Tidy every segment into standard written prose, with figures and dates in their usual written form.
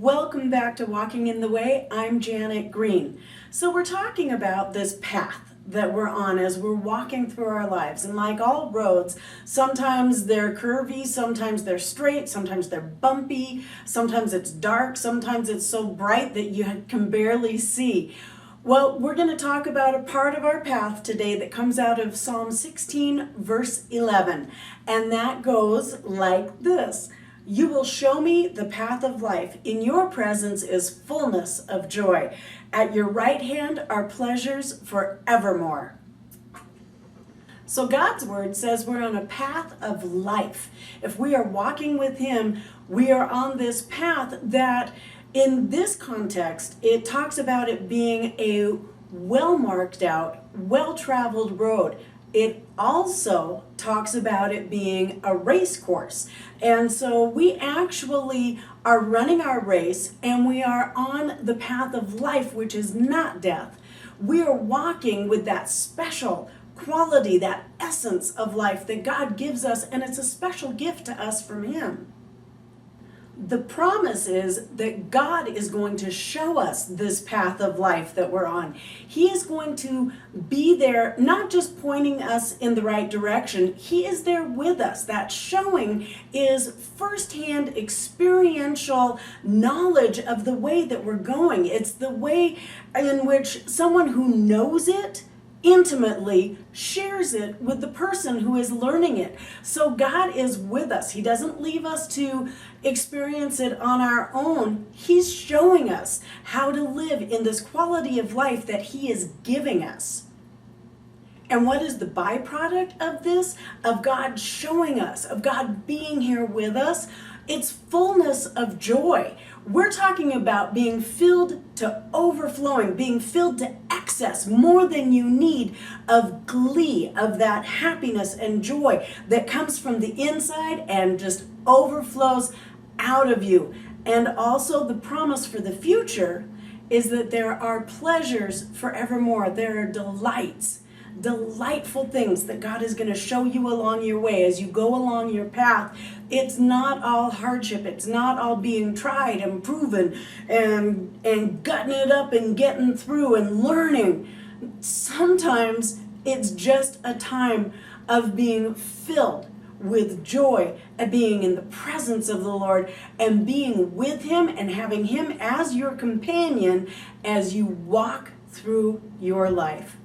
Welcome back to Walking in the Way. I'm Janet Green. So we're talking about this path that we're on as we're walking through our lives. And like all roads, sometimes they're curvy, sometimes they're straight, sometimes they're bumpy, sometimes it's dark, sometimes it's so bright that you can barely see. Well, we're going to talk about a part of our path today that comes out of Psalm 16, verse 11. And that goes like this. You will show me the path of life. In your presence is fullness of joy. At your right hand are pleasures forevermore. So God's word says we're on a path of life. If we are walking with Him, we are on this path that in this context, it talks about it being a well-marked out, well-traveled road. It also talks about it being a race course. And so we actually are running our race and we are on the path of life, which is not death. We are walking with that special quality, that essence of life that God gives us, and it's a special gift to us from Him. The promise is that God is going to show us this path of life that we're on. He is going to be there, not just pointing us in the right direction. He is there with us. That showing is firsthand experiential knowledge of the way that we're going. It's the way in which someone who knows it intimately shares it with the person who is learning it. So God is with us. He doesn't leave us to experience it on our own. He's showing us how to live in this quality of life that He is giving us. And what is the byproduct of this? Of God showing us, of God being here with us? It's fullness of joy. We're talking about being filled to overflowing, being filled to excess, more than you need, of glee, of that happiness and joy that comes from the inside and just overflows out of you. And also the promise for the future is that there are pleasures forevermore. There are delights, delightful things that God is going to show you along your way as you go along your path. It's not all hardship. It's not all being tried and proven and gutting it up and getting through and learning. Sometimes it's just a time of being filled with joy and being in the presence of the Lord and being with Him and having Him as your companion as you walk through your life.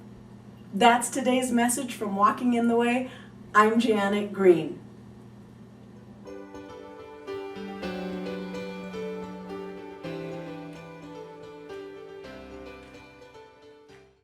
That's today's message from Walking in the Way. I'm Janet Green.